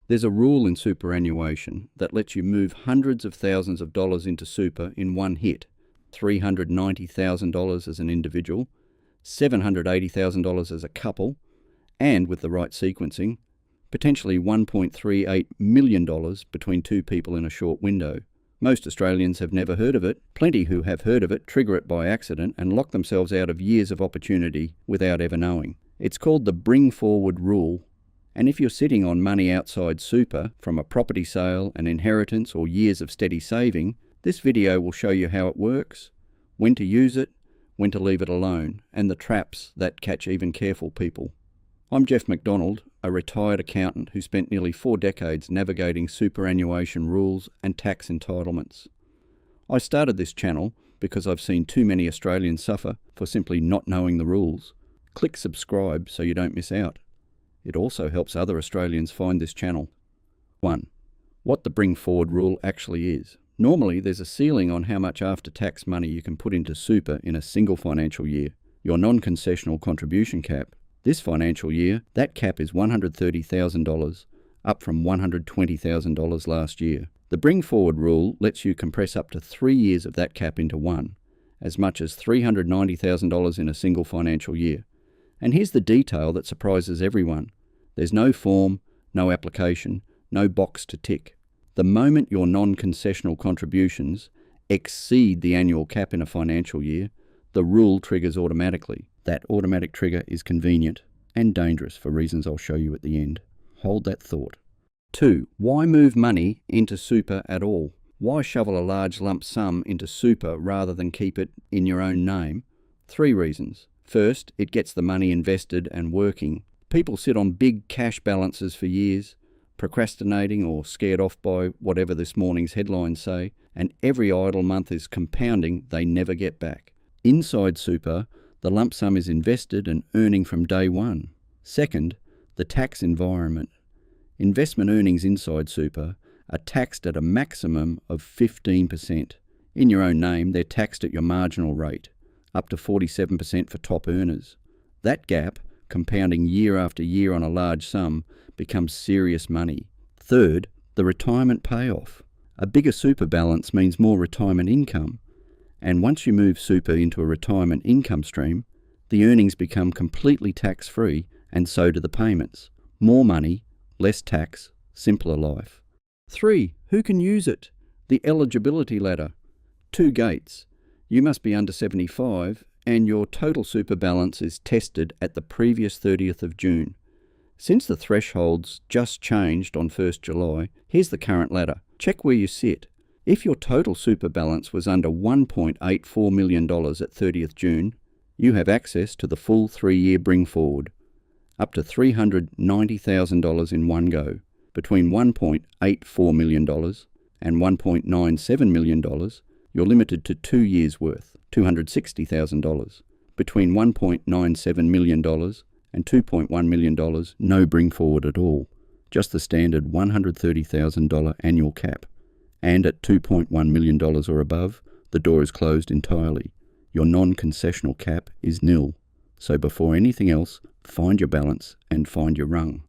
There's a rule in superannuation that lets you move hundreds of thousands of dollars into super in one hit. $390,000 as an individual, $780,000 as a couple, and with the right sequencing, potentially $1.38 million between two people in a short window. Most Australians have never heard of it. Plenty who have heard of it trigger it by accident and lock themselves out of years of opportunity without ever knowing. It's called the bring forward rule. And if you're sitting on money outside super from a property sale, an inheritance, or years of steady saving, this video will show you how it works, when to use it, when to leave it alone, and the traps that catch even careful people. I'm Jeff McDonald, a retired accountant who spent nearly 4 decades navigating superannuation rules and tax entitlements. I started this channel because I've seen too many Australians suffer for simply not knowing the rules. Click subscribe so you don't miss out. It also helps other Australians find this channel. 1. What the bring forward rule actually is. Normally, there's a ceiling on how much after-tax money you can put into super in a single financial year, your non-concessional contribution cap. This financial year, that cap is $130,000, up from $120,000 last year. The bring forward rule lets you compress up to 3 years of that cap into one, as much as $390,000 in a single financial year. And here's the detail that surprises everyone. There's no form, no application, no box to tick. The moment your non-concessional contributions exceed the annual cap in a financial year, the rule triggers automatically. That automatic trigger is convenient and dangerous for reasons I'll show you at the end. Hold that thought. 2. Why move money into super at all? Why shovel a large lump sum into super rather than keep it in your own name? 3 reasons. First, it gets the money invested and working. People sit on big cash balances for years, procrastinating or scared off by whatever this morning's headlines say, and every idle month is compounding they never get back. Inside super, the lump sum is invested and earning from day one. Second, the tax environment. Investment earnings inside super are taxed at a maximum of 15%. In your own name, they're taxed at your marginal rate, up to 47% for top earners. That gap, compounding year after year on a large sum, becomes serious money. Third, the retirement payoff. A bigger super balance means more retirement income. And once you move super into a retirement income stream, the earnings become completely tax-free, and so do the payments. More money, less tax, simpler life. 3. Who can use it? The eligibility ladder. 2 gates. You must be under 75, and your total super balance is tested at the previous 30th of June. Since the thresholds just changed on 1st July, here's the current ladder. Check where you sit. If your total super balance was under $1.84 million at 30th June, you have access to the full 3-year bring forward, up to $390,000 in one go. Between $1.84 million and $1.97 million, you're limited to 2 years' worth, $260,000. Between $1.97 million and $2.1 million, no bring forward at all, just the standard $130,000 annual cap. And at $2.1 million or above, the door is closed entirely. Your non-concessional cap is nil. So before anything else, find your balance and find your rung.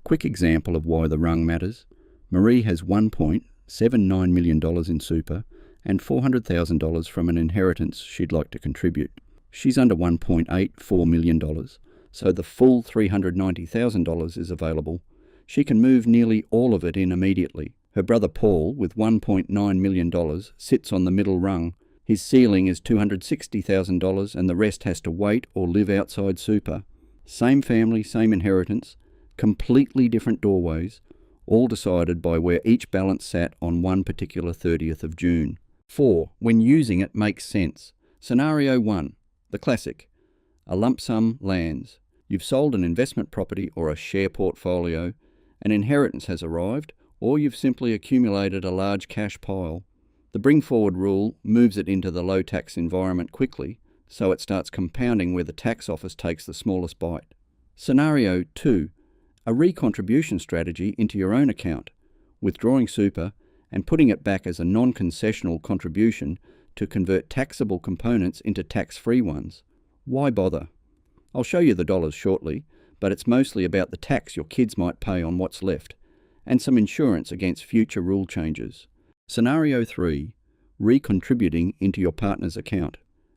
Quick example of why the rung matters. Marie has $1.79 million in super and $400,000 from an inheritance she'd like to contribute. She's under $1.84 million, so the full $390,000 is available. She can move nearly all of it in immediately. Her brother Paul, with $1.9 million, sits on the middle rung. His ceiling is $260,000 and the rest has to wait or live outside super. Same family, same inheritance, completely different doorways, all decided by where each balance sat on one particular 30th of June. 4. When using it makes sense. Scenario 1. The classic. A lump sum lands. You've sold an investment property or a share portfolio, an inheritance has arrived, or you've simply accumulated a large cash pile. The bring forward rule moves it into the low tax environment quickly, so it starts compounding where the tax office takes the smallest bite. Scenario 2. A recontribution strategy into your own account, withdrawing super and putting it back as a non-concessional contribution to convert taxable components into tax-free ones. Why bother? I'll show you the dollars shortly, but it's mostly about the tax your kids might pay on what's left, and some insurance against future rule changes. Scenario 3. Recontributing into your partner's account.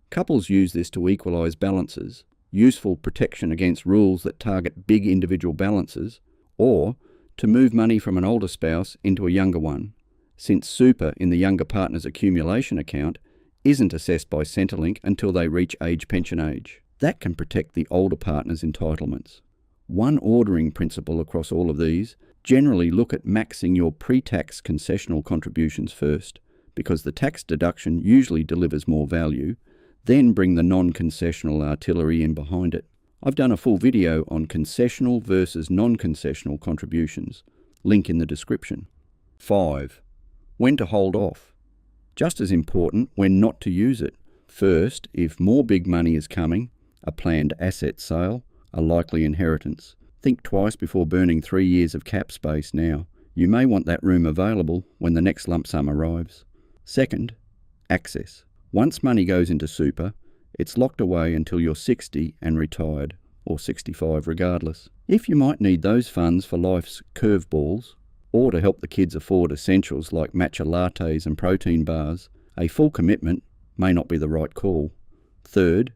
Couples use this to equalise balances, useful protection against rules that target big individual balances, or to move money from an older spouse into a younger one, since super in the younger partner's accumulation account isn't assessed by Centrelink until they reach pension age. That can protect the older partner's entitlements. One ordering principle across all of these: generally look at maxing your pre-tax concessional contributions first, because the tax deduction usually delivers more value, then bring the non-concessional artillery in behind it. I've done a full video on concessional versus non-concessional contributions. Link in the description. 5. When to hold off. Just as important, when not to use it. First, if more big money is coming, a planned asset sale, a likely inheritance, think twice before burning 3 years of cap space now. You may want that room available when the next lump sum arrives. Second, access. Once money goes into super, it's locked away until you're 60 and retired, or 65 regardless. If you might need those funds for life's curveballs, or to help the kids afford essentials like matcha lattes and protein bars, a full commitment may not be the right call. Third,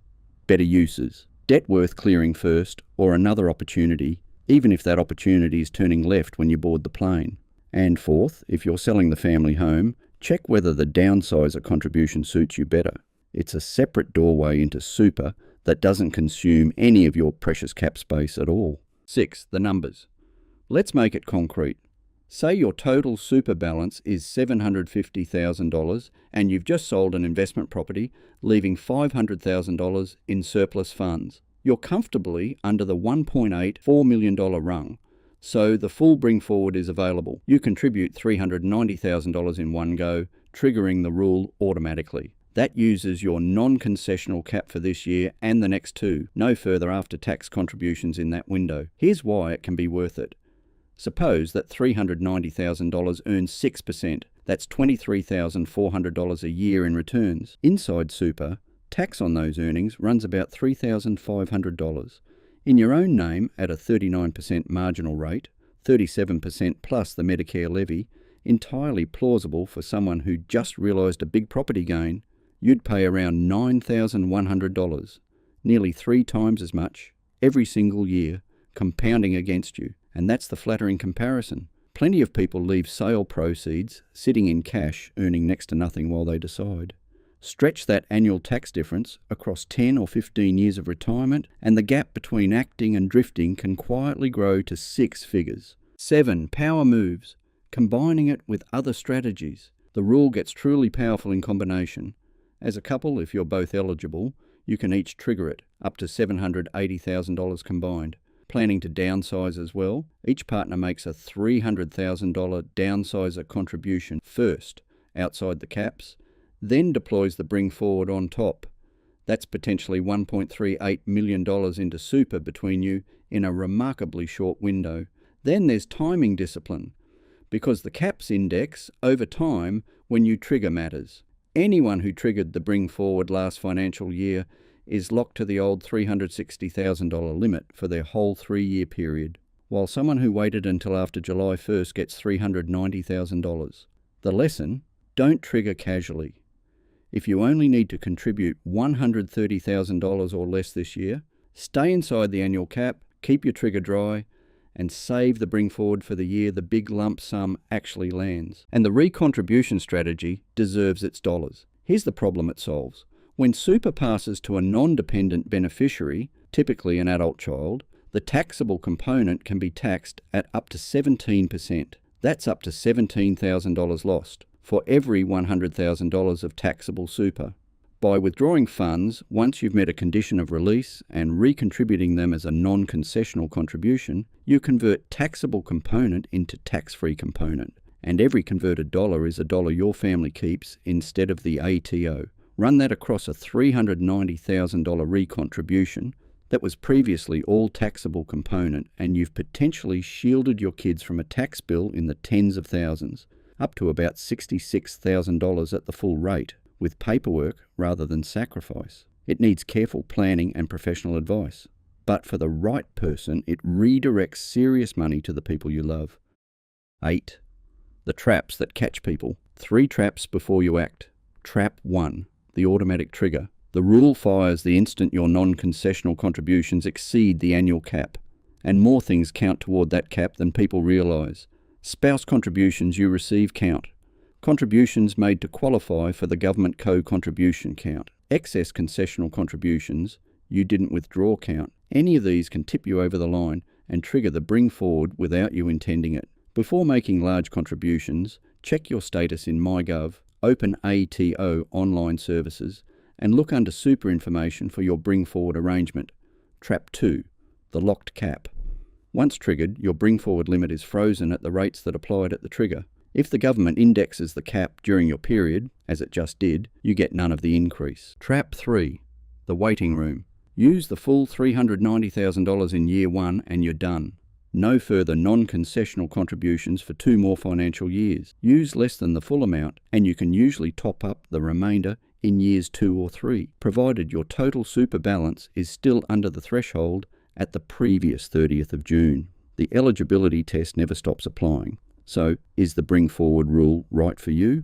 better uses. Debt worth clearing first, or another opportunity, even if that opportunity is turning left when you board the plane. And fourth, if you're selling the family home, check whether the downsizer contribution suits you better. It's a separate doorway into super that doesn't consume any of your precious cap space at all. 6. The numbers. Let's make it concrete. Say your total super balance is $750,000 and you've just sold an investment property, leaving $500,000 in surplus funds. You're comfortably under the $1.84 million rung, so the full bring forward is available. You contribute $390,000 in one go, triggering the rule automatically. That uses your non-concessional cap for this year and the next two. No further after-tax contributions in that window. Here's why it can be worth it. Suppose that $390,000 earns 6%. That's $23,400 a year in returns. Inside super, tax on those earnings runs about $3,500. In your own name at a 39% marginal rate, 37% plus the Medicare levy, entirely plausible for someone who just realised a big property gain, you'd pay around $9,100, nearly 3 times as much, every single year, compounding against you. And that's the flattering comparison. Plenty of people leave sale proceeds sitting in cash, earning next to nothing while they decide. Stretch that annual tax difference across 10 or 15 years of retirement, and the gap between acting and drifting can quietly grow to 6 figures. 7. Power moves. Combining it with other strategies. The rule gets truly powerful in combination. As a couple, if you're both eligible, you can each trigger it, up to $780,000 combined. Planning to downsize as well, each partner makes a $300,000 downsizer contribution first, outside the caps, then deploys the bring forward on top. That's potentially $1.38 million into super between you in a remarkably short window. Then there's timing discipline, because the caps index over time when you trigger matters. Anyone who triggered the bring forward last financial year is locked to the old $360,000 limit for their whole 3-year period, while someone who waited until after July 1st gets $390,000. The lesson: don't trigger casually. If you only need to contribute $130,000 or less this year, stay inside the annual cap, keep your trigger dry, and save the bring forward for the year the big lump sum actually lands. And the recontribution strategy deserves its dollars. Here's the problem it solves. When super passes to a non-dependent beneficiary, typically an adult child, the taxable component can be taxed at up to 17%. That's up to $17,000 lost for every $100,000 of taxable super. By withdrawing funds once you've met a condition of release and recontributing them as a non-concessional contribution, you convert taxable component into tax-free component, and every converted dollar is a dollar your family keeps instead of the ATO. Run that across a $390,000 recontribution that was previously all taxable component, and you've potentially shielded your kids from a tax bill in the tens of thousands, up to about $66,000 at the full rate, with paperwork rather than sacrifice. It needs careful planning and professional advice, but for the right person, it redirects serious money to the people you love. 8. The traps that catch people. 3 traps before you act. Trap 1. The automatic trigger. The rule fires the instant your non-concessional contributions exceed the annual cap, and more things count toward that cap than people realise. Spouse contributions you receive count. Contributions made to qualify for the government co-contribution count. Excess concessional contributions you didn't withdraw count. Any of these can tip you over the line and trigger the bring forward without you intending it. Before making large contributions, check your status in MyGov, open ATO online services, and look under super information for your bring forward arrangement. Trap 2. The locked cap. Once triggered, your bring forward limit is frozen at the rates that applied at the trigger. If the government indexes the cap during your period, as it just did, you get none of the increase. Trap 3. The waiting room. Use the full $390,000 in year 1 and you're done. No further non-concessional contributions for 2 more financial years. Use less than the full amount and you can usually top up the remainder in years 2 or 3, provided your total super balance is still under the threshold at the previous 30th of June. The eligibility test never stops applying. So, is the bring forward rule right for you?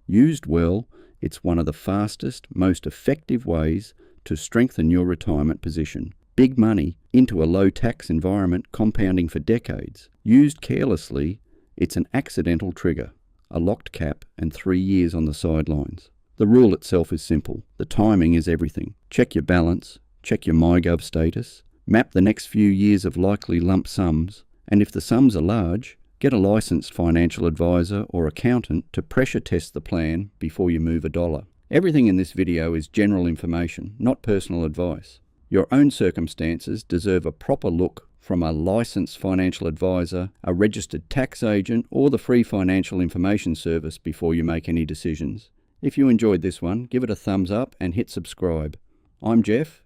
Used well, it's one of the fastest, most effective ways to strengthen your retirement position. Big money into a low tax environment compounding for decades. Used carelessly, it's an accidental trigger, a locked cap and 3 years on the sidelines. The rule itself is simple. The timing is everything. Check your balance, check your MyGov status, map the next few years of likely lump sums, and if the sums are large, get a licensed financial advisor or accountant to pressure test the plan before you move a dollar. Everything in this video is general information, not personal advice. Your own circumstances deserve a proper look from a licensed financial advisor, a registered tax agent, or the free financial information service before you make any decisions. If you enjoyed this one, give it a thumbs up and hit subscribe. I'm Jeff,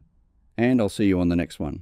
and I'll see you on the next one.